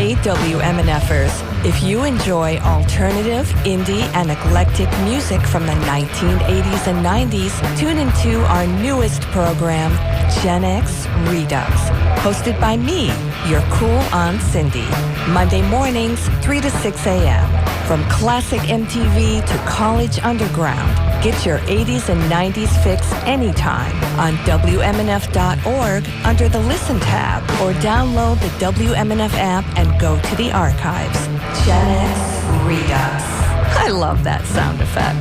Hey WMNFers, if you enjoy alternative, indie, and eclectic music from the 1980s and 90s, tune into our newest program, Gen X Redux, hosted by me, your cool Aunt Cindy. Monday mornings, 3 to 6 a.m. From classic MTV to college underground, get your 80s and 90s fix anytime on WMNF.org under the Listen tab, or download the WMNF app and go to the archives. Gen X Redux. I love that sound effect.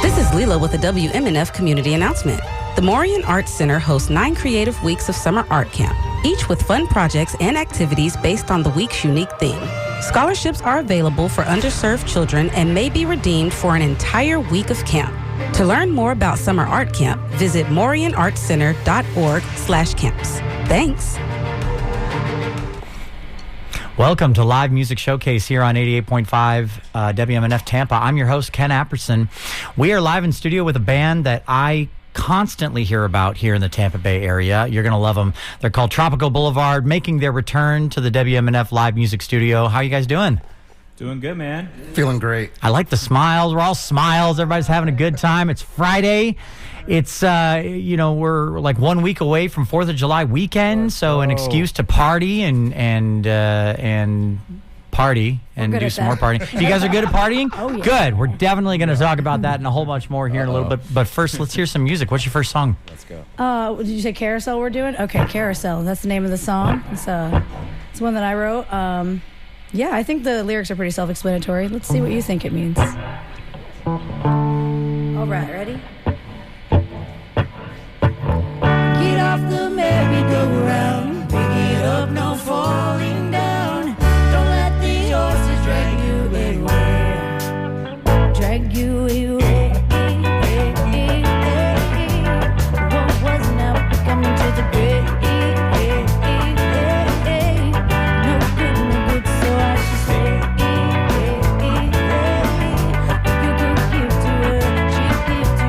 This is Leela with a WMNF community announcement. The Morian Arts Center hosts 9 creative weeks of summer art camp, each with fun projects and activities based on the week's unique theme. Scholarships are available for underserved children and may be redeemed for an entire week of camp. To learn more about summer art camp, visit morianartscenter.org/camps. Thanks. Welcome to Live Music Showcase here on 88.5 WMNF Tampa. I'm your host, Ken Apperson. We are live in studio with a band that I constantly hear about here in the Tampa Bay area. You're going to love them. They're called Tropico Blvd, making their return to the WMNF Live Music Studio. How are you guys doing? Doing good, man. Feeling great. I like the smiles. We're all smiles. Everybody's having a good time. It's Friday. It's, we're like 1 week away from 4th of July weekend, so an excuse to party and party and do some more partying. You guys are good at partying? Oh, yeah. Good. We're definitely going to talk about that and a whole bunch more here in a little bit. But first, let's hear some music. What's your first song? Let's go. Did you say Carousel we're doing? Okay, Carousel. That's the name of the song. It's one that I wrote. Yeah, I think the lyrics are pretty self-explanatory. Let's see what you think it means. All right, ready? Get off the merry-go-round, pick it up, no falling down. Don't let these horses drag you away. Drag you away. What was now coming to the grave? No good, so I should say. You could give to her, she give to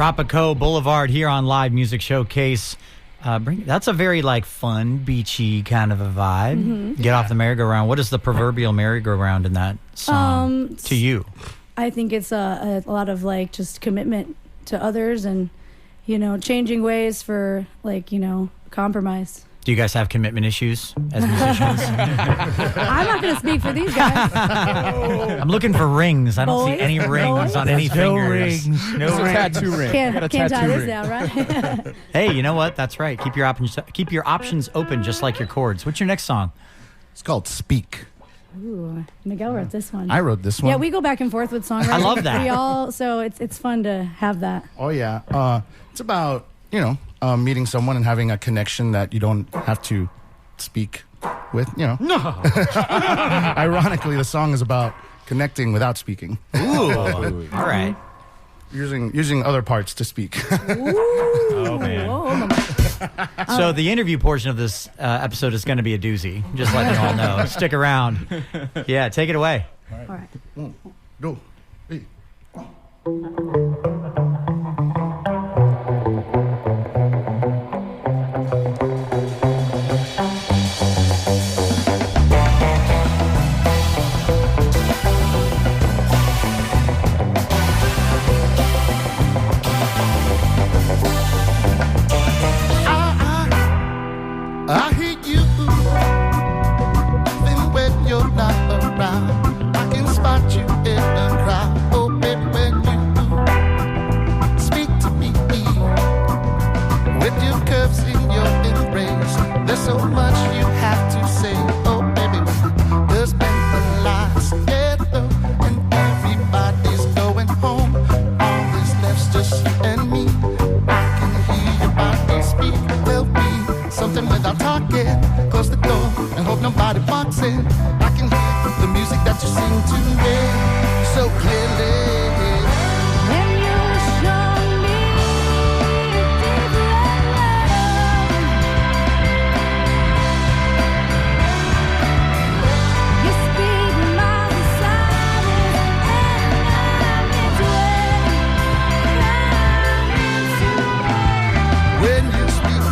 Tropico Blvd here on Live Music Showcase. That's a very fun, beachy kind of a vibe. Mm-hmm. Get off the merry-go-round. What is the proverbial merry-go-round in that song to you? I think it's a lot of just commitment to others and, changing ways for compromise. Do you guys have commitment issues as musicians? I'm not going to speak for these guys. I'm looking for rings. I don't see Boys? any rings on any fingers. No It's a rings. tattoo ring. Can't tie tattoo this ring. down, right? Hey, you know what? That's right. Keep your options open, just like your chords. What's your next song? It's called Speak. Ooh, Miguel wrote this one. I wrote this one. Yeah, we go back and forth with songwriting. I love that. So it's fun to have that. Oh, yeah. It's about, meeting someone and having a connection that you don't have to speak with, No. Ironically, the song is about connecting without speaking. Ooh. All right. Using other parts to speak. Oh, man. Whoa. So the interview portion of this episode is going to be a doozy. Just letting you all know. Stick around. Yeah, take it away. All right. 1, 2, 3. I hear you even when you're not around. I can spot you in the crowd. Oh, baby, when you speak to me with your curves in your embrace, there's so much you have to say. Oh, baby, we'll spend the lives together and everybody's going home. All that's left's just you and me. I can hear your body speak. There'll be something without talking. Close the door and hope nobody walks in. I can hear the music that you sing to me so clearly. When you show me different love, you speak my silence and I'm into it. When you speak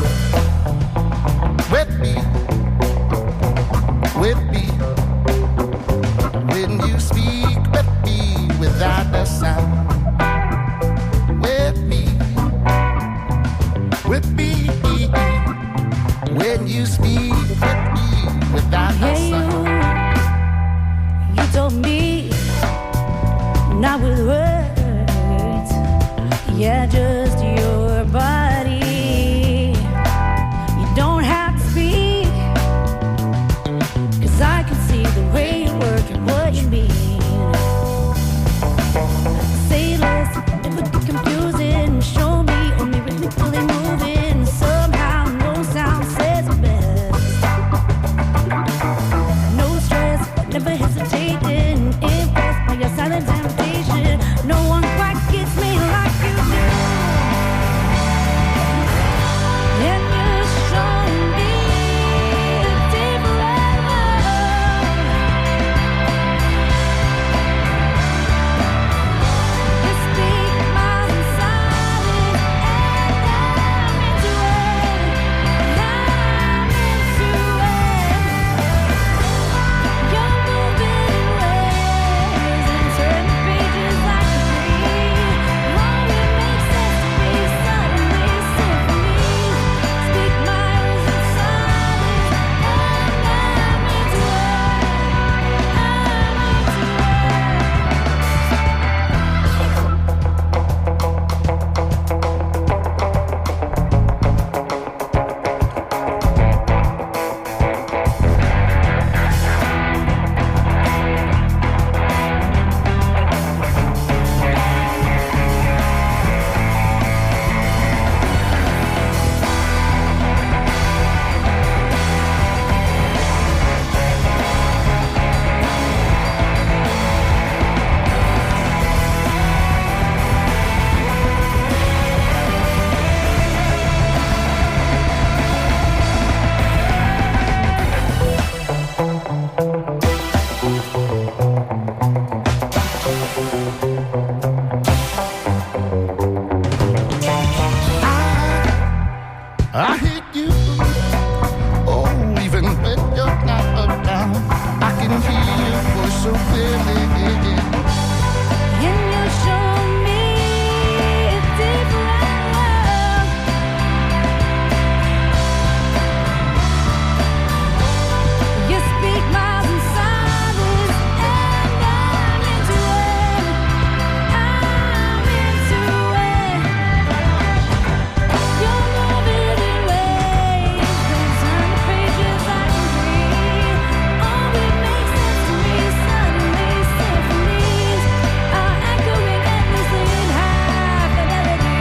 with me, when you speak with me without a sound, with me, when you speak with me without a Hey, sound. you told me not with words, yeah, just your body. You don't have to speak, 'cause I can see the way you work and what you mean. Say less, never get confusing. Show me only rhythmically moving. Somehow no sound says it best. No stress, never hesitating. Impressed by your silent temptation. No one quite gets me like you do. And you show me different love. You speak my silence and I'm into it. I'm into it. You're moving so clearly. And you show me a different love. You speak miles in silence, and I'm into it. I'm into it. You're moving in ways that turn the pages I can read. All it makes sense to me. Suddenly symphonies are echoing endlessly in high fidelity.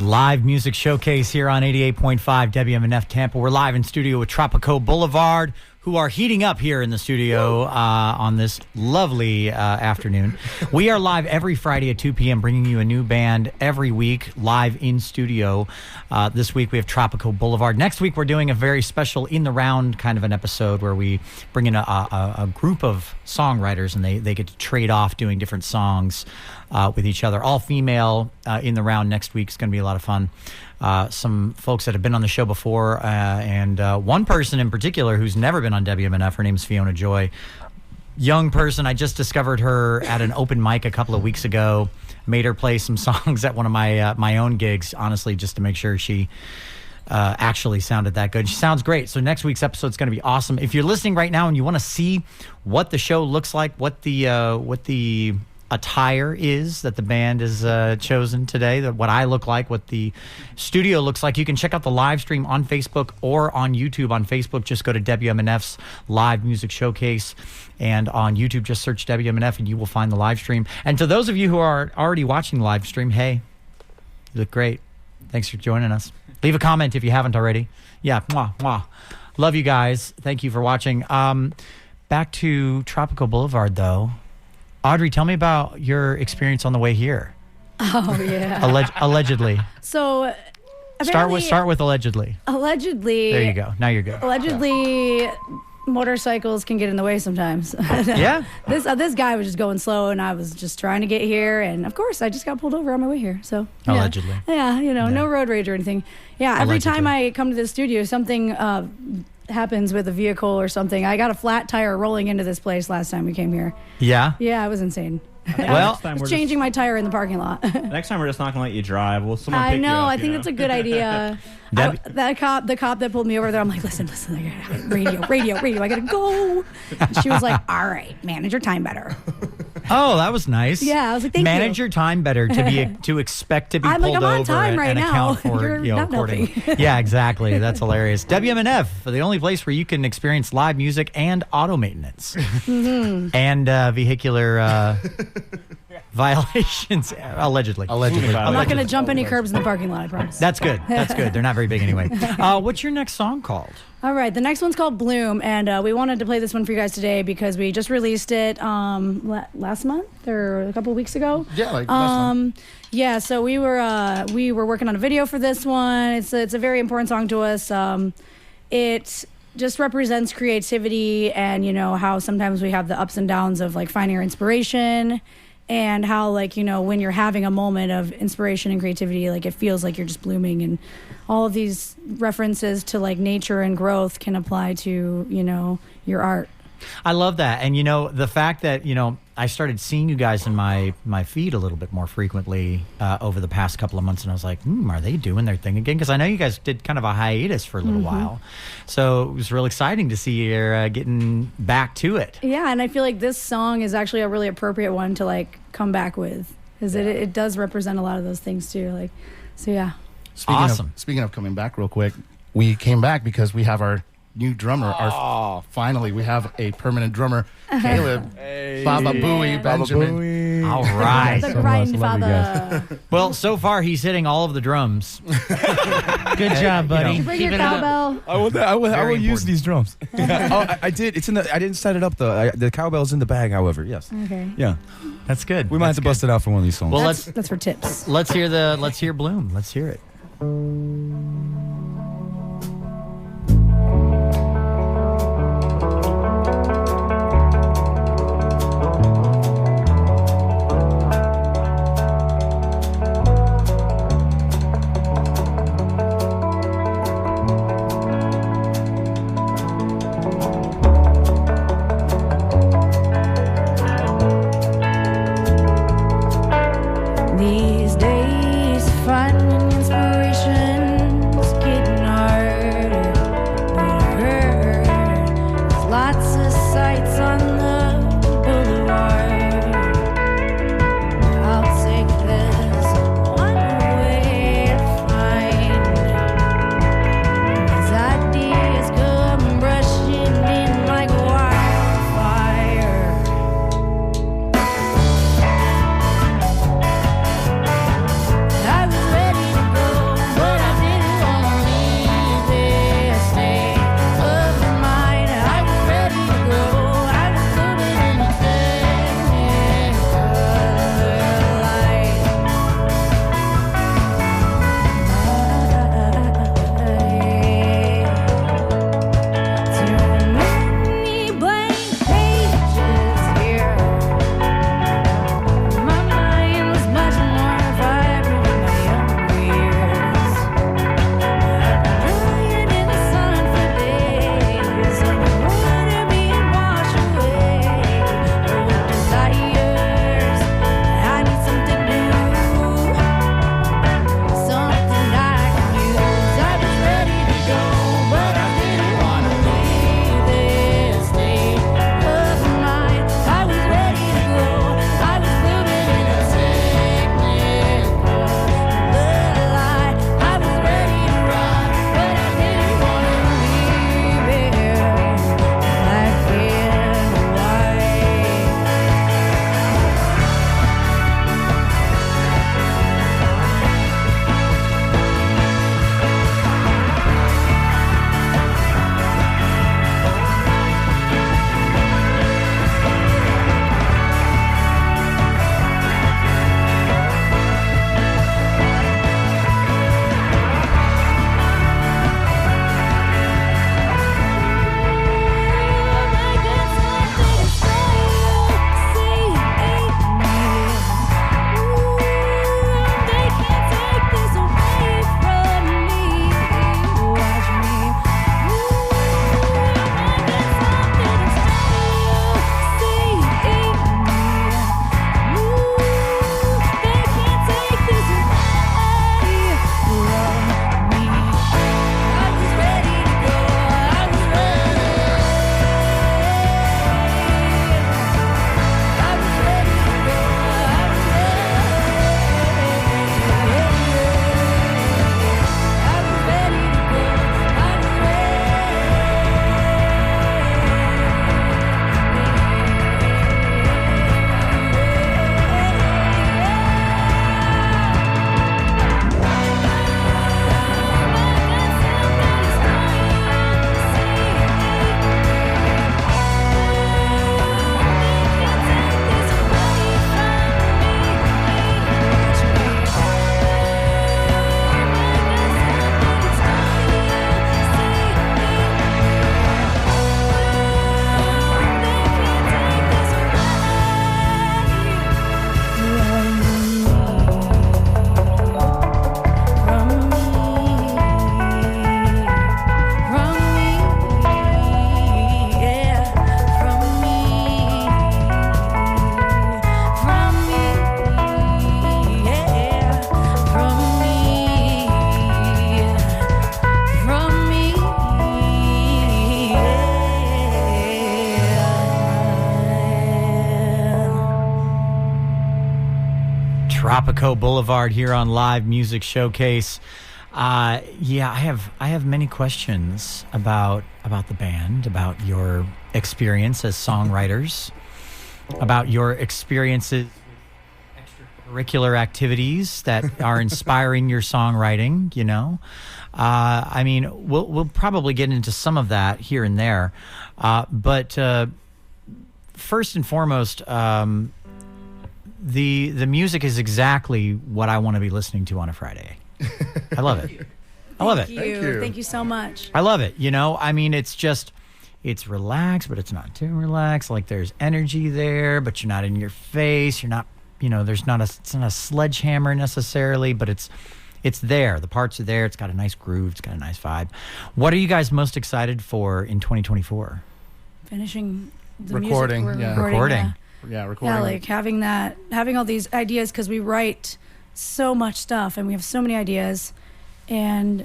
Live music showcase here on 88.5 WMNF Tampa. We're live in studio with Tropico Blvd, who are heating up here in the studio on this lovely afternoon. We are live every Friday at 2 p.m., bringing you a new band every week, live in studio. This week we have Tropico Blvd. Next week we're doing a very special in the round kind of an episode where we bring in a group of songwriters and they get to trade off doing different songs with each other. All female in the round next week is going to be a lot of fun. Some folks that have been on the show before, and one person in particular who's never been on WMNF. Her name's Fiona Joy. Young person. I just discovered her at an open mic a couple of weeks ago. Made her play some songs at one of my own gigs, honestly, just to make sure she actually sounded that good. She sounds great. So next week's episode is going to be awesome. If you're listening right now and you want to see what the show looks like, what the attire is that the band has chosen today, what I look like, what the studio looks like, you can check out the live stream on Facebook or on YouTube. On Facebook, just go to WMNF's Live Music Showcase, and on YouTube, just search WMNF and you will find the live stream. And to those of you who are already watching the live stream, hey, you look great. Thanks for joining us. Leave a comment if you haven't already. Yeah, mwah, mwah. Love you guys. Thank you for watching. Back to Tropico Blvd, though. Audrey, tell me about your experience on the way here. Oh, yeah. Allegedly. So, Start with allegedly. Allegedly. There you go. Now you're good. Allegedly, motorcycles can get in the way sometimes. Yeah. This guy was just going slow, and I was just trying to get here, and of course, I just got pulled over on my way here. So yeah. Allegedly. Yeah, no road rage or anything. Yeah, every time I come to the studio, something happens with a vehicle or something. I got a flat tire rolling into this place last time we came here. Yeah? Yeah, it was insane. Well, I was changing my tire in the parking lot. Next time we're just not going to let you drive. Well, someone I pick you know. up, I think that's a good idea. The cop that pulled me over there, I'm like, listen, radio. I gotta go. And she was like, all right, manage your time better. Oh, that was nice. Yeah, I was like, thank you. Manage your time better to expect to be I'm pulled like, I'm on over time right and now. account for You're not accordingly. helping. Yeah, exactly. That's hilarious. WMNF, the only place where you can experience live music and auto maintenance and vehicular violations, allegedly. I'm not gonna jump any curbs in the parking lot, I promise. That's good. They're not very big anyway. What's your next song called? All right, the next one's called Bloom, and we wanted to play this one for you guys today because we just released it last month or a couple of weeks ago. Yeah, like last month. Yeah, so we were working on a video for this one. It's a very important song to us. It just represents creativity and, how sometimes we have the ups and downs of like finding our inspiration, and how like, when you're having a moment of inspiration and creativity, like it feels like you're just blooming, and all of these references to like nature and growth can apply to, your art. I love that. And, the fact that, I started seeing you guys in my feed a little bit more frequently over the past couple of months. And I was like, are they doing their thing again? Because I know you guys did kind of a hiatus for a little while. So it was real exciting to see you're getting back to it. Yeah, and I feel like this song is actually a really appropriate one to like come back with, because it does represent a lot of those things too. Like, so yeah. Speaking of coming back real quick, we came back because we have our new drummer. Finally, we have a permanent drummer, Caleb, Baba Booey, Benjamin. All right. The grindfather. Well, so far he's hitting all of the drums. Good job, buddy. Did you bring your cowbell? I will use important. these drums. I did. It's in the. I didn't set it up though. The cowbell's in the bag. However, yes. Okay. Yeah, That's good. we might have to bust it out for one of these songs. Well, That's for tips. let's hear Bloom. Let's hear it. Tropico Blvd here on Live Music Showcase. I have many questions about the band, about your experience as songwriters, about your experiences with extracurricular activities that are inspiring your songwriting. You know, I mean, we'll probably get into some of that here and there, but first and foremost. The music is exactly what I want to be listening to on a Friday. I love it. I love it. Thank you so much. I love it. You know, I mean, it's relaxed, but it's not too relaxed. Like there's energy there, but you're not in your face. You're not, you know, it's not a sledgehammer necessarily, but it's there. The parts are there. It's got a nice groove. It's got a nice vibe. What are you guys most excited for in 2024? Finishing the Recording, music. yeah. Recording. Yeah, recording. Yeah, like having all these ideas, because we write so much stuff and we have so many ideas, and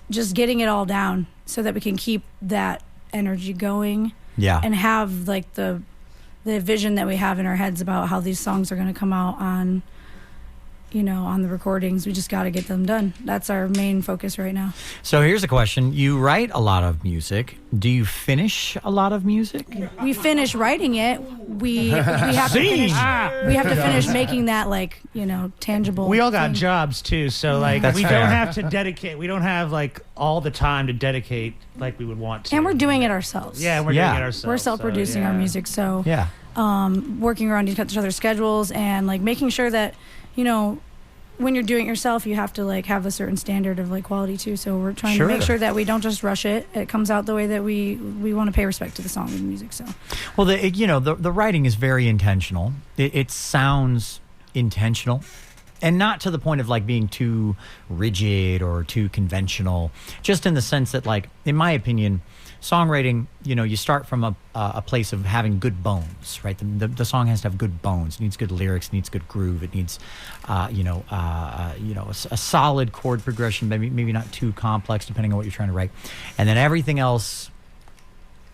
just getting it all down so that we can keep that energy going. Yeah. And have like the vision that we have in our heads about how these songs are going to come out on, you know, on the recordings. We just got to get them done. That's our main focus right now. So here's a question. You write a lot of music. Do you finish a lot of music? We finish writing it. We have to finish. We have to finish making that, like, you know, tangible. We all got thing. jobs too, so like That's we fair. don't have to dedicate. We don't have like all the time to dedicate like we would want to. And we're doing it ourselves. Yeah, we're Yeah. doing it ourselves. We're self-producing so, our yeah. music, so Yeah. working around each other's schedules and like making sure that, you know, when you're doing it yourself, you have to like have a certain standard of like quality too. So we're trying to make sure that we don't just rush it. It comes out the way that we want to pay respect to the song and the music. So, Well, the writing is very intentional. It sounds intentional, and not to the point of like being too rigid or too conventional. Just in the sense that, like, in my opinion, songwriting, you know, you start from a place of having good bones, right? The song has to have good bones. It needs good lyrics. It needs good groove. It needs, a solid chord progression. Maybe not too complex, depending on what you're trying to write, and then everything else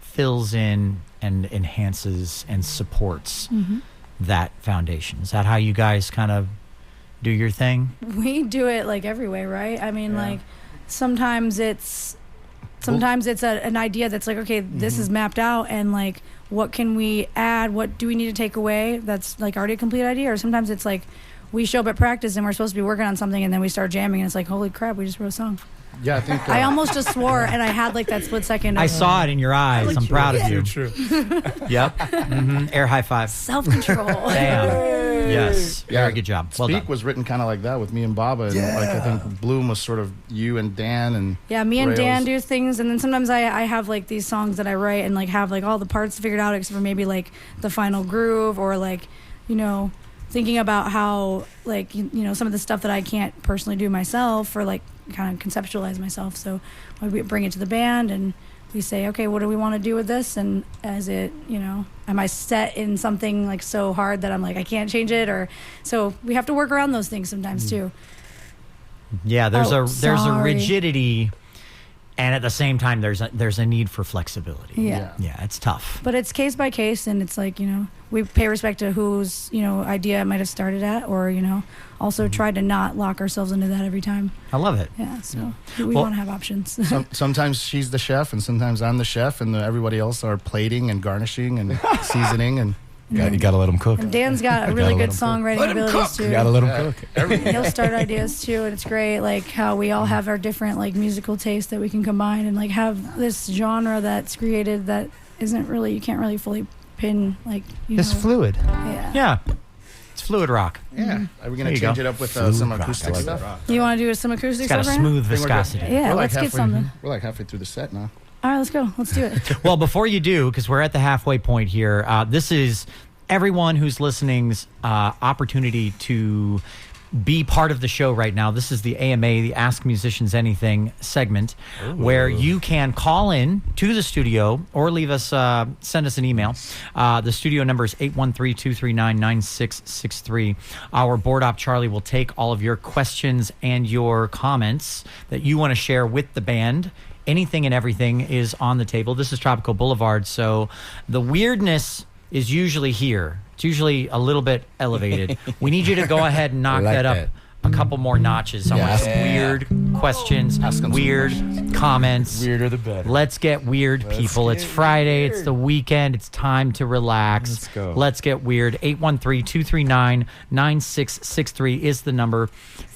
fills in and enhances and supports that foundation. Is that how you guys kind of do your thing? we do it like every way, right? I mean, like sometimes it's an idea that's like, okay, this is mapped out, and like, what can we add? What do we need to take away? That's like already a complete idea. Or sometimes it's like we show up at practice and we're supposed to be working on something, and then we start jamming and it's like, holy crap, we just wrote a song. Yeah, I think. I almost just swore, and I had like that split second. I saw it in your eyes. I'm proud of you. True. Yep. Air high five. Self-control. Bam. Yes. Yeah. Very good job. Well Speak done. was written kind of like that with me and Baba, and like I think Bloom was sort of you and Dan and Yeah, me and Rails. Dan do things, and then sometimes I have like these songs that I write and like have like all the parts figured out except for maybe like the final groove, or like, you know, thinking about how like you know, some of the stuff that I can't personally do myself, or like kind of conceptualize myself. So we bring it to the band and we say, okay, what do we want to do with this? And as it, you know, am I set in something like so hard that I'm like, I can't change it? Or so we have to work around those things sometimes too. Yeah, there's a sorry. rigidity, and at the same time there's a need for flexibility. Yeah. Yeah, it's tough. But it's case by case, and it's like, you know, we pay respect to whose, you know, idea it might have started at, or, you know, also try to not lock ourselves into that every time. I love it. Yeah, so we Well- want to have options. sometimes she's the chef and sometimes I'm the chef, and everybody else are plating and garnishing and seasoning, and You gotta let them cook. And Dan's got a really good songwriting abilities too. You gotta let them cook. He'll start ideas too, and it's great. Like how we all have our different like musical tastes that we can combine and like have this genre that's created that isn't really, you can't really fully pin, like, you It's know. fluid. Yeah. Yeah. It's fluid rock. yeah, are we There gonna you change go. it up with Fluid some rock, acoustic I like stuff? that. You want to do some acoustic It's got a stuff, Ryan? smooth I think we're good. viscosity. Yeah, We're let's get some. We're like halfway through the set now. All right, let's go. Let's do it. Well, before you do, because we're at the halfway point here, this is everyone who's listening's opportunity to be part of the show right now. This is the AMA, the Ask Musicians Anything segment, where you can call in to the studio or leave us, send us an email. The studio number is 813-239-9663. Our board op Charlie will take all of your questions and your comments that you want to share with the band. Anything and everything is on the table. This is Tropico Blvd, so the weirdness is usually here It's usually a little bit elevated. We need you to go ahead and knock like that up that. a couple more notches. I want some weird questions, weird comments. Weirder the better. Let's get weird, people. It's Friday. It's the weekend. It's time to relax. Let's go. Let's get weird. 813-239-9663 is the number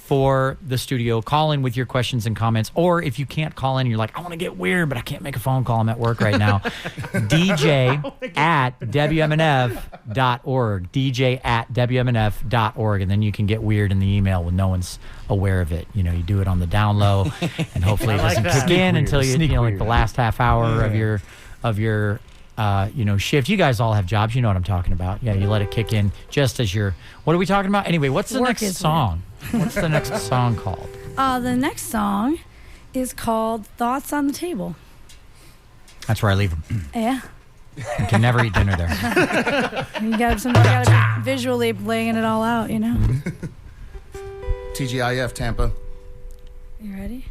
for the studio. Call in with your questions and comments. Or if you can't call in, you're like, I want to get weird, but I can't make a phone call. I'm at work right now. DJ at WMNF.org. DJ at WMNF.org. And then you can get weird in the email when no one's aware of it. You know, you do it on the down low, and hopefully it doesn't kick in until you know, like the last half hour of your shift. You guys all have jobs. You know what I'm talking about. Yeah, you let it kick in just as you're. What are we talking about? Anyway, what's the next song? What's the next song called? The next song is called Thoughts on the Table. That's where I leave them. Yeah. You can never eat dinner there. You gotta be visually laying it all out, you know? TGIF Tampa. You ready?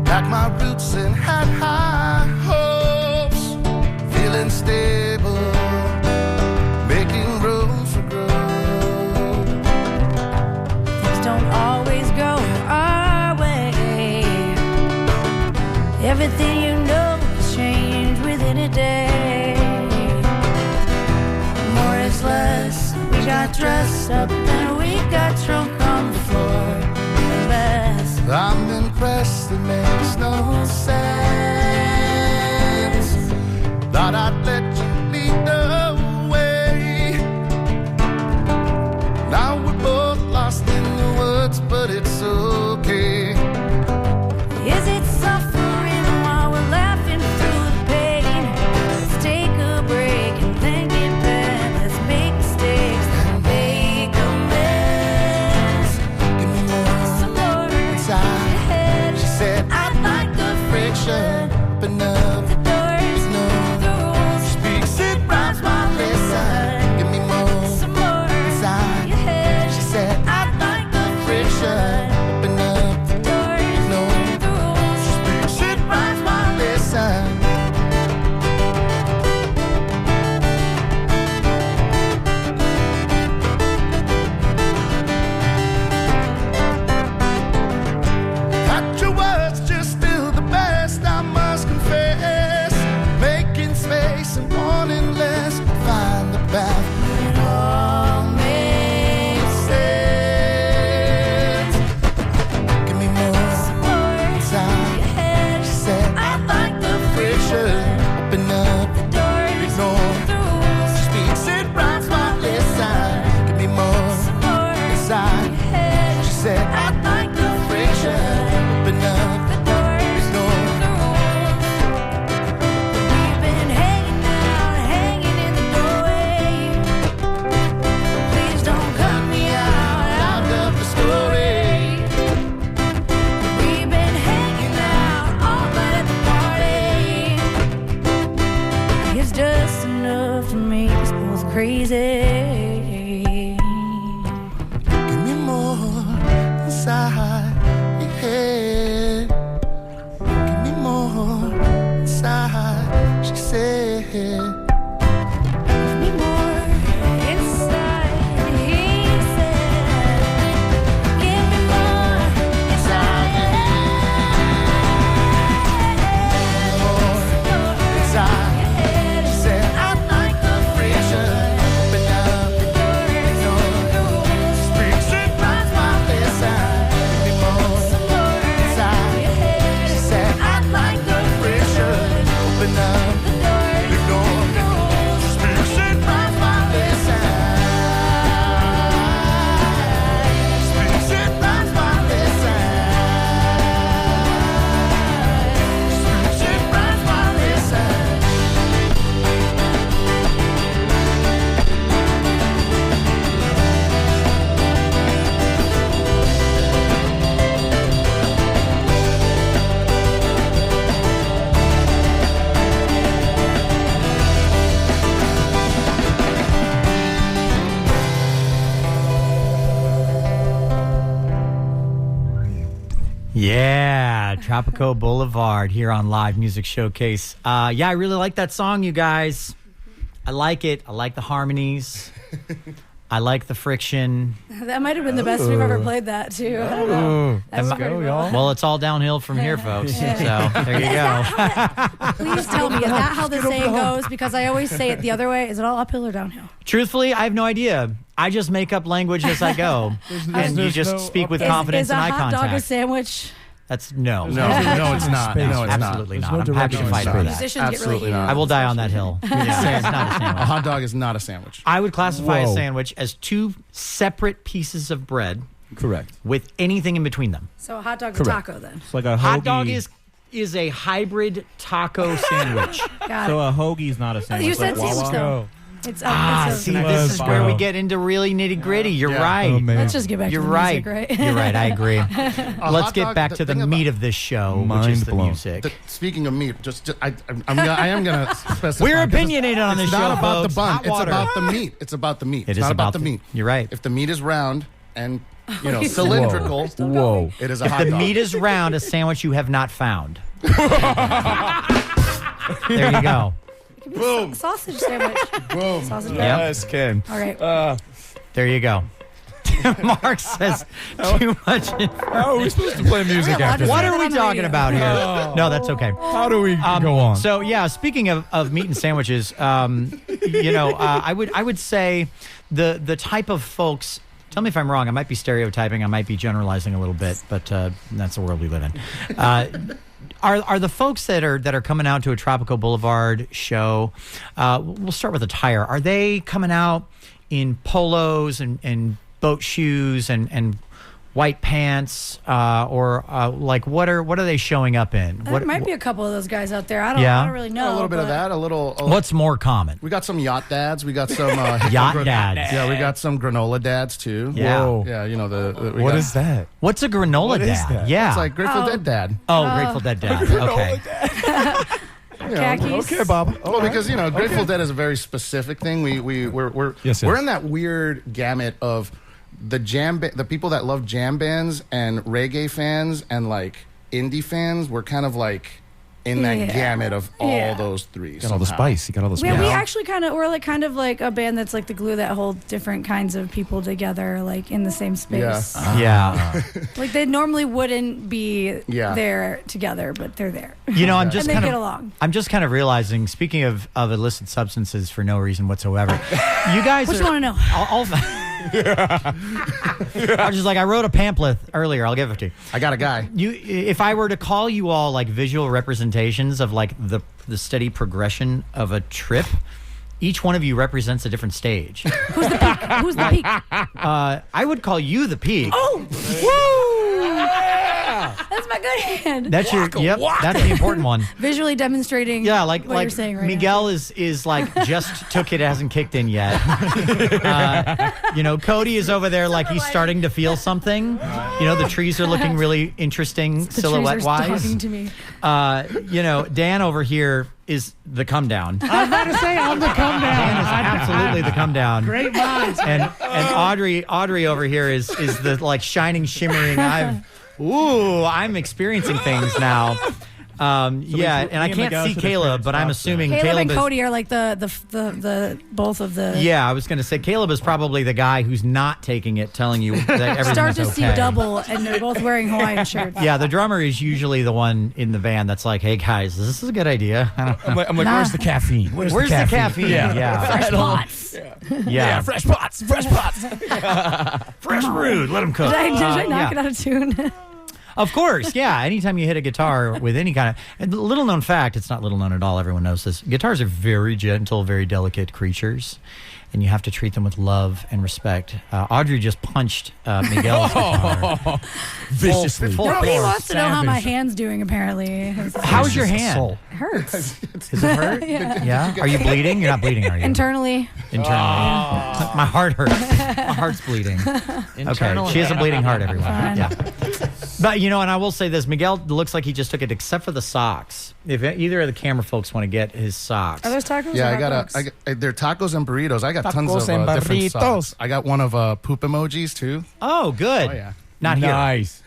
Packed my roots and had high hopes, feeling stable, making room for growth. Things don't always go our way. Everything you know has changed within a day. More is less. We got dressed up and we got drunk on the floor. And less. I'm impressed, it makes no sense. Thought I'd let you lead the way. Now we're both lost in the woods, but it's okay. Is it suffering while we're laughing through the pain? Let's take a break and then get back. Let's make mistakes and make amends. Give me more Some more inside. your head. She said, I'd like the friction, open up the doors, no. the rules. Speaks it rhymes while listen. Give me more Some more inside. your head. She said, I'd like the friction, open up the doors, no. the rules. Speaks it rhymes while listen. Got your words just still the best, I must confess. Making space and wanting less. Find the path. It all makes sense. Give me more Some more inside. your head. She said, I'd like the friction, open up, doors, ignore. the rules. Speaks it rhymes while listen. Give me more Some more inside. your head. She said, I'd like the friction, open up, the doors, ignore. the rules. We've been hanging out, hanging in the doorway. Please don't cut me out of the story. We've been hanging out all night at the party. It's just enough to make us both crazy. Give me more inside your head. Give me more inside. She said, Give me more inside, he said. Give me more inside your inside. head. She said, I'd like the friction, open up, Yeah, Tropico Blvd here on Live Music Showcase. Yeah, I really like that song, you guys. I like it. I like the harmonies. I like the friction. That might have been the best we've ever played that, too. I don't know. That's Let's pretty go, cool. y'all. Well, it's all downhill from here, folks. So there you go. Please tell me, is that how the saying goes? Because I always say it the other way. Is it all uphill or downhill? Truthfully, I have no idea. I just make up language as I go. And you just speak with confidence and eye Is a hot dog a contact. sandwich? That's no. No, it's not. No, it's Absolutely not. not. I'm happy to fight for that. Musicians get really Absolutely heated. not. I will die on that hill. It's not a A sandwich. hot dog is not a sandwich. I would classify a Whoa. sandwich as two separate pieces of bread Correct. with anything in between them. So a hot dog's a Correct. taco then. It's like a hoagie. Hot dog is a hybrid taco sandwich. Got So it. a hoagie's not a sandwich. You said like sandwich Wawa. though. It's See, this is where we get into really nitty gritty. You're Yeah. right. Oh, man. Let's just get back You're to the right. music, right? You're right. I agree. Let's hot get dog, back the to the thing meat about- of this show, which Mind is the blown. music. Speaking of meat, I am gonna specify. We're 'cause opinionated on this it's show, not about folks. the bun. Hot It's water. about the meat. It's about the meat. It It's is not about about the meat. You're right. If the meat is round and Whoa. cylindrical, Whoa. it is a If hot the dog. meat is round, a sandwich you have not found. There you go. Boom. Sausage sandwich. Boom. Sausage. Yep. Yes, Ken. All right. There you go. Mark says too much. How are we supposed to play music after What that? are we on the talking radio. about here? No, that's okay. How do we go on? So yeah, speaking of meat and sandwiches, I would say the type of folks. Tell me if I'm wrong. I might be stereotyping. I might be generalizing a little bit, but that's the world we live in. Are the folks that are coming out to a Tropico Blvd show? We'll start with attire. Are they coming out in polos and boat shoes and white pants, or like what are they showing up in? There might be a couple of those guys out there. I don't really know. A little bit of but- that. A little. What's more common? We got some yacht dads. We got some Yacht dads. Yeah, we got some granola dads too. Yeah. Whoa. Yeah, you know What is that? What's a granola What is dad? that? Yeah. It's like Grateful Dead dad. Grateful Dead dad. Okay. Khakis. Okay, Bob. Well, because Grateful Dead is a very specific thing. We're Yes, we're yes. in that weird gamut of the people that love jam bands and reggae fans and like indie fans. We're kind of like in that Yeah. gamut of all Yeah. those three. Got all the somehow. spice. You got all the spice. Yeah, we actually we're kind of like a band that's like the glue that holds different kinds of people together, like in the same space. Yeah. Like they normally wouldn't be Yeah. there together, but they're there. I'm just And they kind get of along. I'm just kind of realizing. Speaking of illicit substances for no reason whatsoever, you guys. What you want to know? I was just like, I wrote a pamphlet earlier. I'll give it to you. I got a guy. If I were to call you all like visual representations of like the steady progression of a trip, each one of you represents a different stage. Who's the peak? I would call you the peak. Oh, that's my good hand. That's that's the important one. Visually demonstrating. Yeah, like what you're saying right Miguel is like just took it, hasn't kicked in yet. Cody is over there like he's starting to feel something. The trees are looking really interesting The silhouette trees are wise. talking to me. Dan over here is the come down. I was about to say I'm the come Dan is down. absolutely the come down. Great minds. And Audrey over here is the like shining, shimmering. I'm experiencing things now. And I can't Miguel see should have Caleb, shared but I'm spots assuming Caleb Caleb and is. Cody are like the both of the. Yeah, I was going to say Caleb is probably the guy who's not taking it, telling you that everything's Start to okay. see double, and they're both wearing Hawaiian shirts. Yeah, the drummer is usually the one in the band that's like, "Hey guys, this is a good idea." I don't know. I'm like, where's the caffeine? Where's the caffeine? Yeah. Fresh pots. Yeah. fresh pots. Fresh pots. Fresh brewed. Let them cook. Did I knock yeah. it out of tune? Of course, yeah. Anytime you hit a guitar with any kind of and little known fact, it's not little known at all. Everyone knows this. Guitars are very gentle, very delicate creatures, and you have to treat them with love and respect. Audrey just punched Miguel's guitar Viciously. Full Nobody force. wants to know how my Savage. hand's doing. Apparently, How's your hand? Assault. it hurts Does it hurt? Yeah. Are you bleeding? You're not bleeding, are you? internally. Internally. My heart hurts. My heart's bleeding. Okay. She has a bleeding heart, everyone. Fine. Yeah. But, and I will say this. Miguel looks like he just took it, except for the socks. If either of the camera folks want to get his socks. Are those tacos? Yeah, or I got hot dogs? they're tacos and burritos. I got tons Tacos of and different burritos. sauce. I got one of poop emojis too. Oh, good. Oh, yeah. Not here. Nice.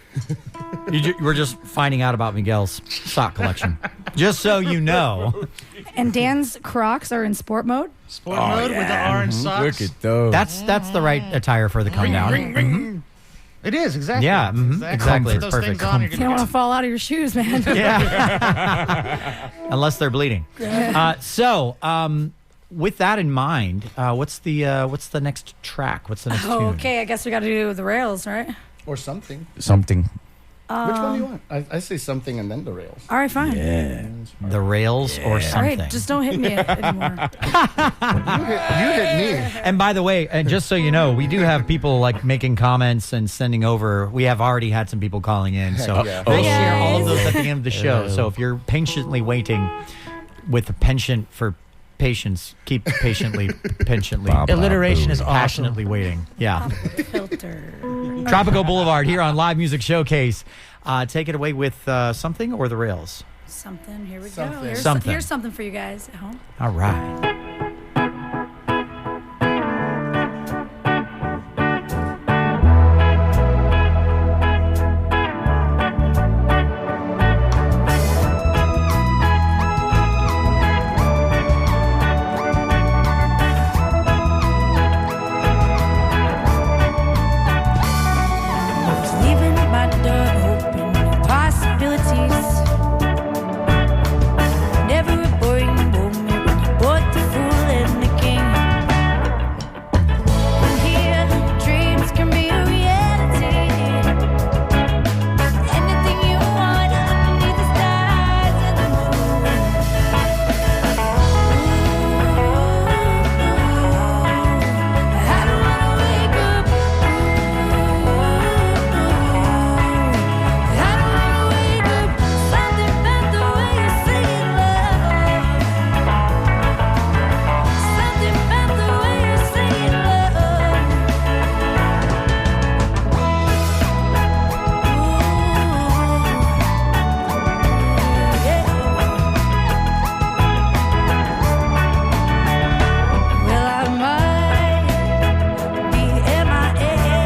We're just finding out about Miguel's sock collection. Just so you know. And Dan's Crocs are in sport mode. Sport mode with the orange socks. Look at those. That's the right attire for the come down. It is, exactly. Yeah, exactly. Put It's those perfect. things on, you're You don't want to fall out of your shoes, man. Yeah. Unless they're bleeding. With that in mind, what's the next track? What's the next tune? Okay, I guess we got to do the rails, right? Or something. Something. Which one do you want? I say something and then the rails. All right, fine. Yeah. The rails or All something. right, just don't hit me anymore. You hit me. And by the way, and just so you know, we do have people like making comments and sending over. We have already had some people calling in, so yeah. we'll Hi, share all of guys. those at the end of the show. So if you're patiently waiting with a penchant for patience, keep patiently. Alliteration is awesome. Passionately waiting. Yeah. Filter. Tropico Boulevard here on Live Music Showcase. Take it away with something or the rails. Something. Here we Something. go. Something. Here's something for you guys at home. All right. Leaving my door open to possibilities. Never a boring moment when you bought the fool and the king. From here, dreams can be a reality. Anything you want underneath the stars and the moon. I don't wanna wake up. I don't wanna wake up. Something about the way you say love. Something about the way you say love. Well, I might be MIA.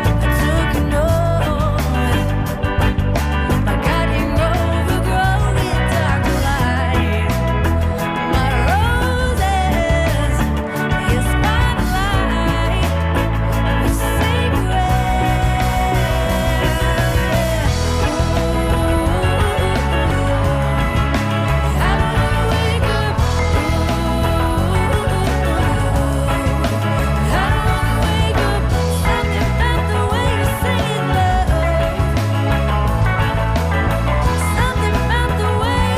I took an oath. My guiding overgrown with dark light. My roses, your spotlight, was sacred. I don't wanna wake up. I don't wanna wake up. Something about the way you say love. Something about the way.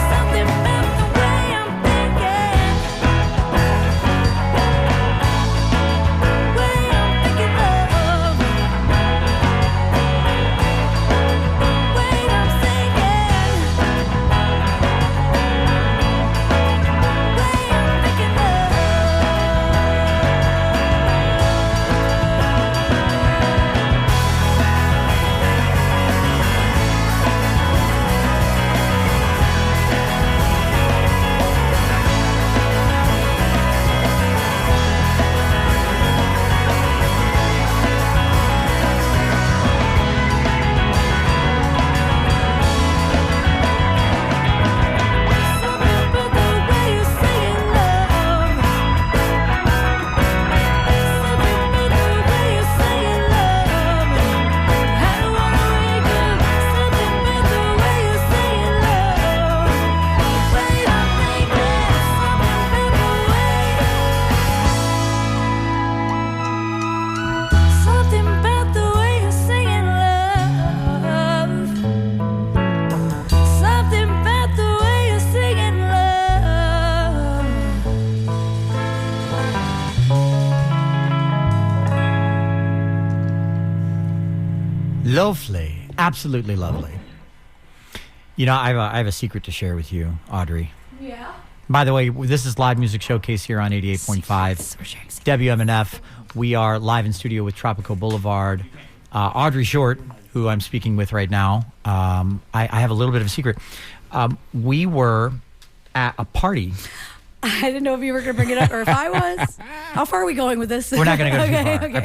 Something about the way I'm thinking. Way I'm thinking love. Way I'm thinking. Way I'm thinking love. Something about the way you say love. Something about the way you say love. I don't wanna wake up. Something about the way you say love. Way I'm thinking. Something about the way. Something about the way you say love. Something about the way you sing love. Lovely. Absolutely lovely. You know, I have a secret to share with you, Audrey. Yeah. By the way, this is Live Music Showcase here on 88.5 We're sharing secrets. WMNF. We are live in studio with Tropico Boulevard. Audrey Short, who I'm speaking with right now, I have a little bit of a secret. We were at a party I didn't know if you were going to bring it up or if I was. How far are we going with this? We're not going to go too Okay, far. okay. I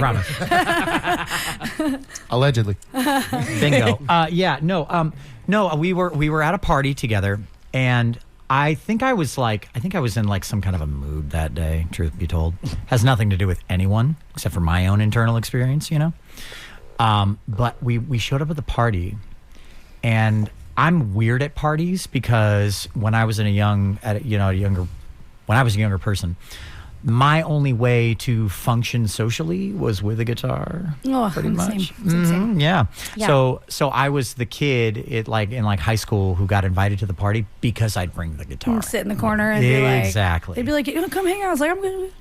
promise. Allegedly. Bingo. No. We were at a party together, and I think I was in like some kind of a mood that day. Truth be told, has nothing to do with anyone except for my own internal experience, you know. But we showed up at the party, and I'm weird at parties because when I was a younger person, my only way to function socially was with a guitar. Oh, pretty I'm the much. same. Same. Yeah. Yeah. So I was the kid in high school who got invited to the party because I'd bring the guitar. Sit in the corner and be like, exactly. they'd be like, come hang out. I was like, I'm good.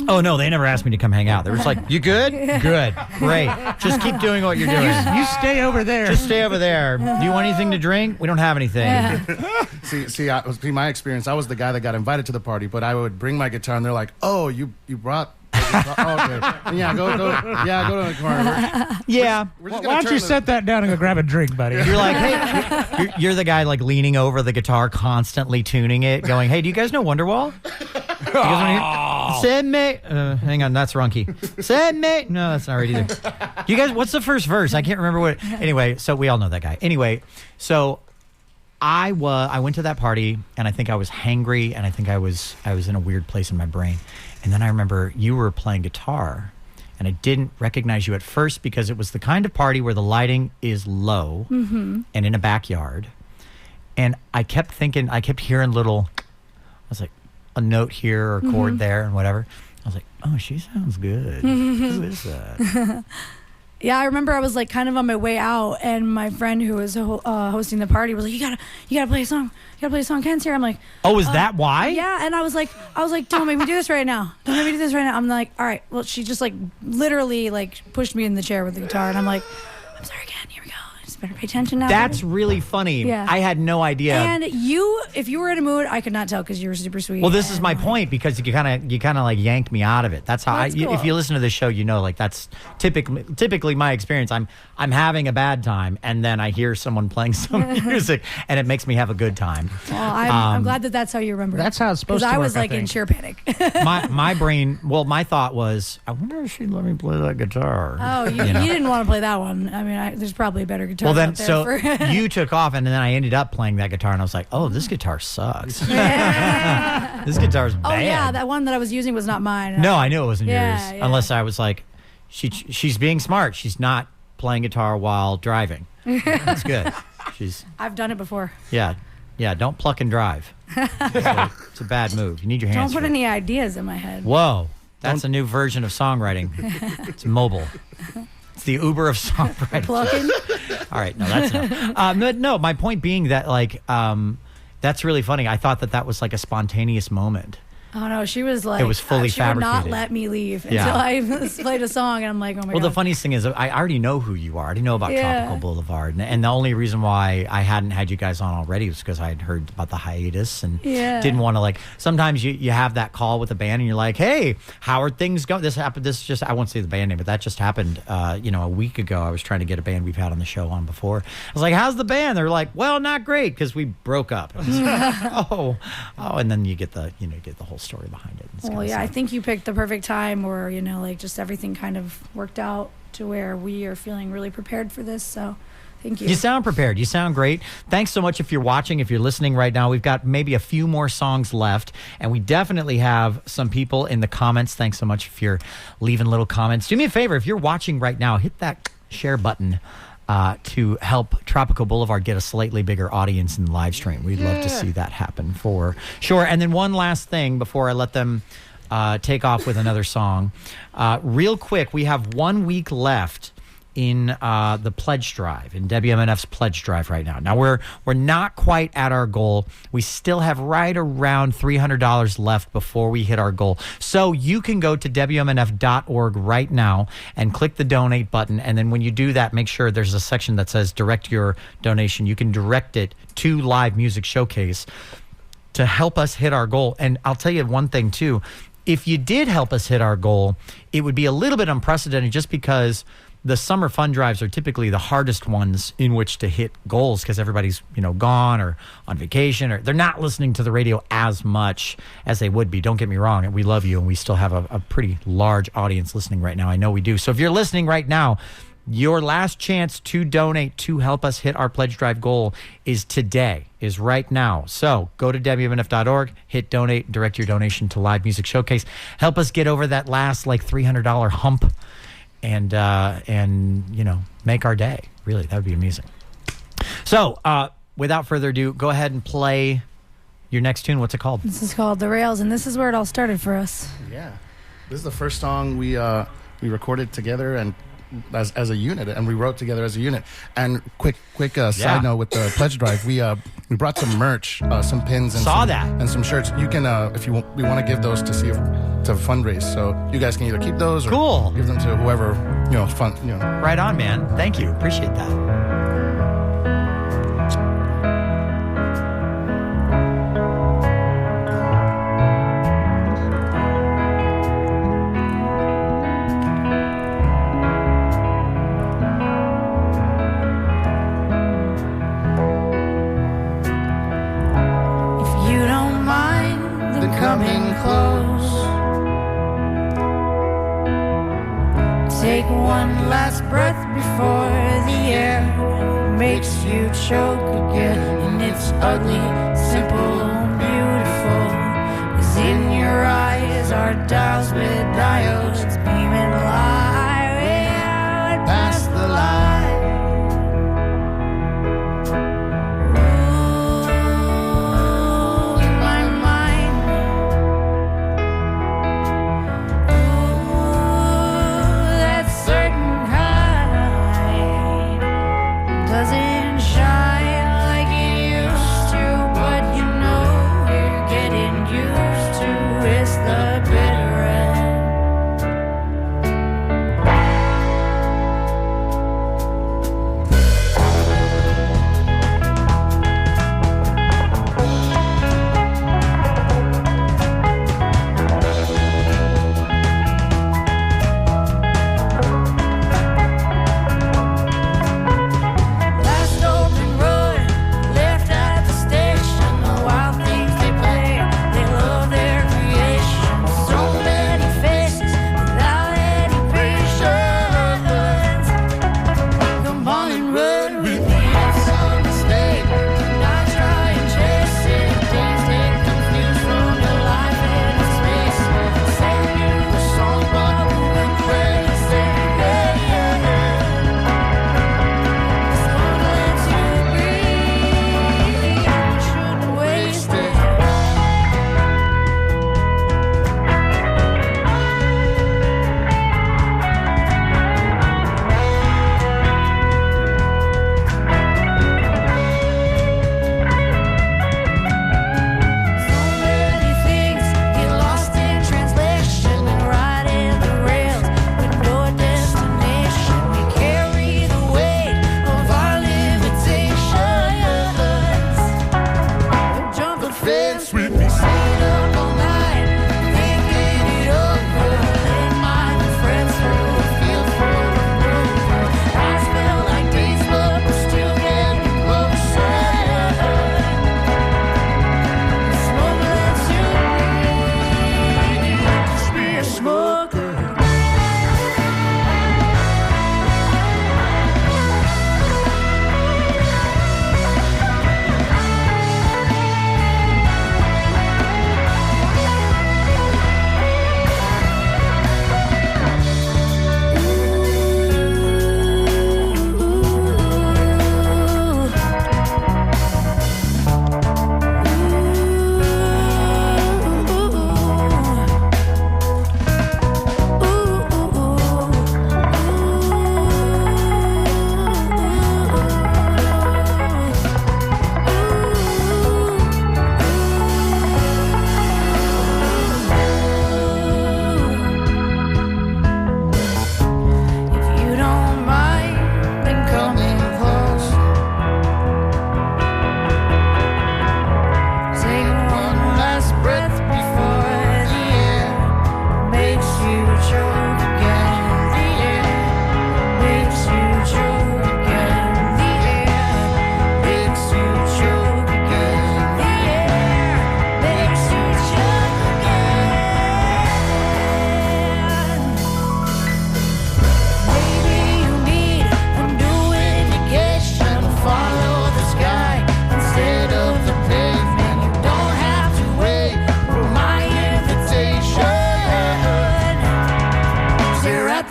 Oh no, they never asked me to come hang out. They were just like, "You good? Good, great. Just keep doing what you're doing. You stay over there. Just stay over there. Do you want anything to drink? We don't have anything." Yeah. See, my experience. I was the guy that got invited to the party, but I would bring my guitar, and they're like, "Oh, you brought." Okay. Yeah, go to the corner. Yeah. We're Why just gonna don't turn you the- set that down and go grab a drink, buddy? You're like, hey, you're the guy like leaning over the guitar, constantly tuning it, going, "Hey, do you guys know Wonderwall? You guys wanna hear- Send me." Hang on, that's wrong key. Send me. No, that's not right either. You guys, what's the first verse? I can't remember what. Anyway, so we all know that guy. Anyway, so I went to that party, and I think I was hangry, and I think I was in a weird place in my brain. And then I remember you were playing guitar, and I didn't recognize you at first because it was the kind of party where the lighting is low and in a backyard. And I kept hearing little, I was like, a note here or a chord there and whatever. I was like, oh, she sounds good. Who is that? Yeah, I remember I was like kind of on my way out, and my friend who was hosting the party was like, "You gotta play a song. You gotta play a song. Ken's here." I'm like, Oh, is that why? "Yeah," and I was like, "Don't make me do this right now. Don't make me do this right now." I'm like, "All right." Well, she just like literally like pushed me in the chair with the guitar, and I'm like, "I'm sorry, Ken. Here we go. Just better pay attention now." That's baby." really funny. Yeah. I had no idea. And if you were in a mood, I could not tell because you were super sweet. Well, this is and, my like, point because you kind of like yanked me out of it. That's how That's cool. if you listen to this show, you know, like that's typically my experience. I'm having a bad time, and then I hear someone playing some music, and it makes me have a good time. Well, I'm glad that that's how you remember. That's how it's supposed to Because I work, was I like in think. sheer panic. my brain. Well, my thought was, I wonder if she'd let me play that guitar. Oh, you didn't want to play that one. I mean, there's probably a better guitar. Well, then, out there so for you took off, and then I ended up playing that guitar, and I was like, "Oh, this guitar sucks. This guitar's bad." Oh yeah, that one that I was using was not mine. No, I knew it wasn't Yeah, yours. yeah. Unless I was like, she's being smart. She's not playing guitar while driving. That's good. I've done it before. Yeah. Don't pluck and drive. It's a bad move. You need your hands. Don't put free. any ideas in my head. Whoa, that's a new version of songwriting. It's mobile. It's the Uber of songwriting. Plucking. All right, no, that's enough. No, my point being that like that's really funny. I thought that was like a spontaneous moment. Oh no, she was like, It was fully she would not fabricated. let me leave Yeah. until I played a song, and I'm like, oh my Well, god. the funniest thing is I already know who you are. I already know about Yeah. Tropico Blvd. And the only reason why I hadn't had you guys on already was because I had heard about the hiatus and Yeah. didn't want to like, sometimes you have that call with a band and you're like, hey, how are things going? I won't say the band name, but that just happened, a week ago. I was trying to get a band we've had on the show on before. I was like, how's the band? They're like, well, not great because we broke up. I was like, oh, and then you get the whole story behind it. It's Well, kinda yeah, I sad. think you picked the perfect time where, like just everything kind of worked out to where we are feeling really prepared for this. So thank you. You sound prepared. You sound great. Thanks so much if you're watching, if you're listening right now. We've got maybe a few more songs left, and we definitely have some people in the comments. Thanks so much if you're leaving little comments. Do me a favor. If you're watching right now, hit that share button to help Tropico Blvd get a slightly bigger audience in the live stream. We'd love to see that happen for sure. And then one last thing before I let them take off with another song. Real quick, we have 1 week left in the pledge drive, in WMNF's pledge drive right now. Now, we're not quite at our goal. We still have right around $300 left before we hit our goal. So you can go to WMNF.org right now and click the donate button. And then when you do that, make sure there's a section that says direct your donation. You can direct it to Live Music Showcase to help us hit our goal. And I'll tell you one thing, too. If you did help us hit our goal, it would be a little bit unprecedented just because the summer fun drives are typically the hardest ones in which to hit goals because everybody's, gone or on vacation, or they're not listening to the radio as much as they would be. Don't get me wrong. And we love you. And we still have a pretty large audience listening right now. I know we do. So if you're listening right now, your last chance to donate to help us hit our pledge drive goal is right now. So go to WMNF.org, hit donate, direct your donation to Live Music Showcase. Help us get over that last $300 hump and make our day. Really, that would be amazing. So without further ado, go ahead and play your next tune. What's it called? This is called The Rails, and this is where it all started for us. Yeah. This is the first song we recorded together and as a unit, and we wrote together as a unit. And quick side note with the pledge drive, we brought some merch, some pins and some shirts. You can we want to give those to fundraise, so you guys can either keep those or give them to whoever fun. Right on, man. Thank you. Appreciate that. Coming close. Take one last breath before the air makes you choke again. And it's ugly, simple, beautiful. 'Cause in your eyes are dials with diodes beaming live out past the light.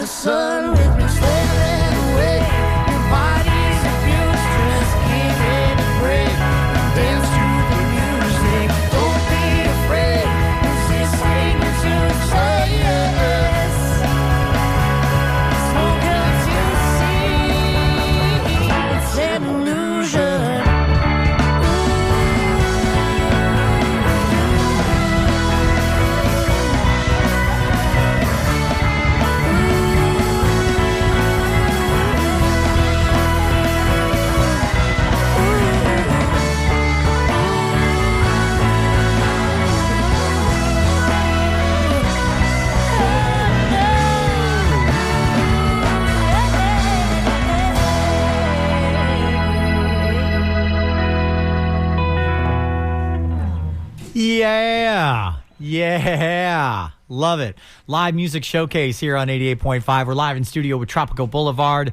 sun with me slipping away. Your body's abused, just give it a break. Dance to the music, don't be afraid. 'Cause this ain't to say yes. It's no good to see. It's an illusion. Yeah. Love it. Live music showcase here on 88.5. We're live in studio with Tropico Blvd.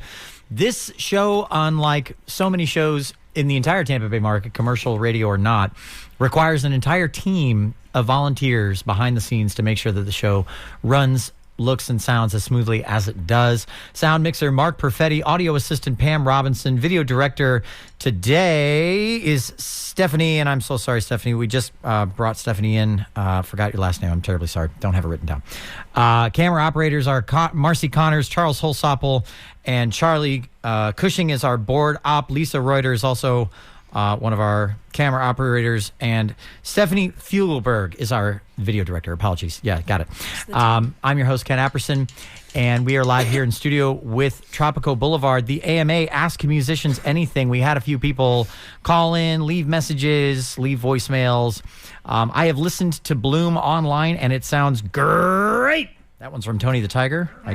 This show, unlike so many shows in the entire Tampa Bay market, commercial, radio or not, requires an entire team of volunteers behind the scenes to make sure that the show runs, looks, and sounds as smoothly as it does. Sound mixer Mark Perfetti, audio assistant Pam Robinson, video director today is Stephanie, and I'm so sorry, Stephanie. We just brought Stephanie in. Forgot your last name. I'm terribly sorry. Don't have it written down. Camera operators are Marcy Connors, Charles Holsopple, and Charlie Cushing is our board op. Lisa Reuter is also one of our camera operators, and Stephanie Fugelberg is our video director. Apologies. Yeah, got it. I'm your host, Ken Apperson, and we are live here in studio with Tropico Blvd. The AMA Ask Musicians Anything. We had a few people call in, leave messages, leave voicemails. I have listened to Bloom online, and it sounds great. That one's from Tony the Tiger, I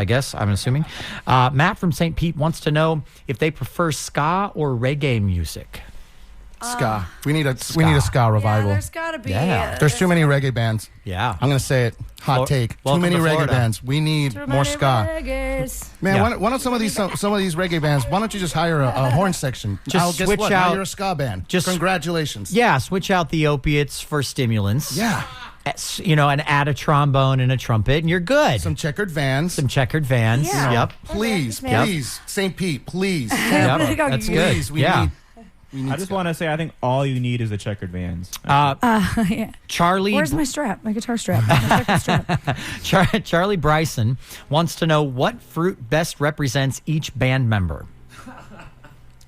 guess, I'm assuming. Matt from St. Pete wants to know if they prefer ska or reggae music. Ska. We need a ska revival. Yeah, there's got to be. There's too many reggae bands. Yeah. I'm going to say it. Hot take. Too many reggae bands. We need more ska. Man, why don't some of these reggae bands, why don't you just hire a horn section? Just switch out. Now you're a ska band. Congratulations. Yeah, switch out the opiates for stimulants. Yeah. And add a trombone and a trumpet, and you're good. Some checkered vans. Yeah. Yep. Please. St. Pete, please. Yep. That's good. Please, we need I just want to say, I think all you need is the checkered vans. Yeah. Charlie, where's my strap? My guitar strap. My strap. Charlie Bryson wants to know what fruit best represents each band member.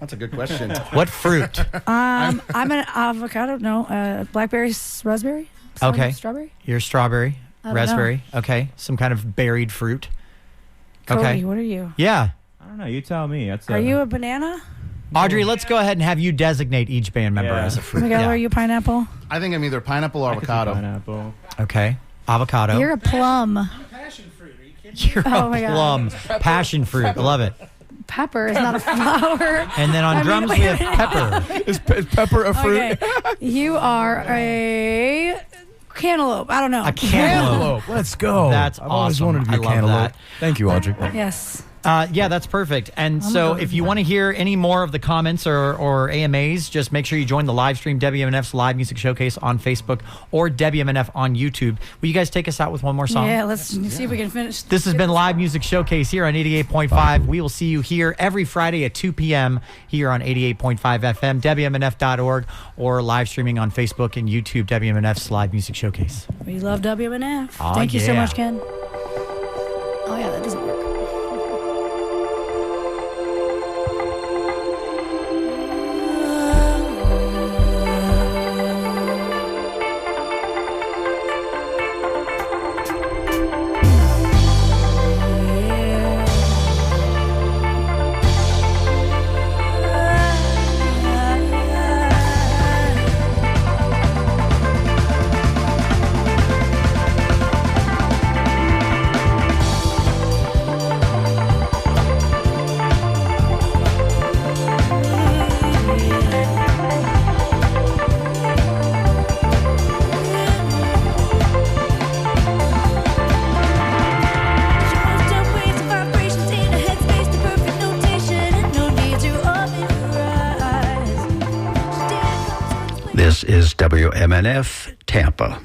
That's a good question. What fruit? I'm an avocado. No, blackberry, raspberry. Okay. Strawberry. You're strawberry, raspberry. Know. Okay. Some kind of berried fruit. Cody, okay. What are you? Yeah. I don't know. You tell me. Are you a banana? Audrey, let's go ahead and have you designate each band member as a fruit. Miguel, are you pineapple? I think I'm either pineapple or avocado. Pineapple. Okay. Avocado. You're a plum. I'm passion fruit. Are you kidding? You're a plum. Passion fruit. I love it. Pepper is not a flower. And then on drums we have pepper. Is pepper a fruit? Okay. You are a cantaloupe. I don't know. A cantaloupe. Let's go. That's I've always awesome. wanted to be I a love cantaloupe. that. Thank you, Audrey. Yes. Yeah, that's perfect. And so if you want to hear any more of the comments or AMAs, just make sure you join the live stream, WMNF's Live Music Showcase on Facebook or WMNF on YouTube. Will you guys take us out with one more song? Yeah, let's see if we can finish. This has been Live Music Showcase here on 88.5. We will see you here every Friday at 2 p.m. here on 88.5 FM, WMNF.org, or live streaming on Facebook and YouTube, WMNF's Live Music Showcase. We love WMNF. Oh, Thank you so yeah. much, Ken. Oh, yeah, that doesn't work. This is WMNF Tampa.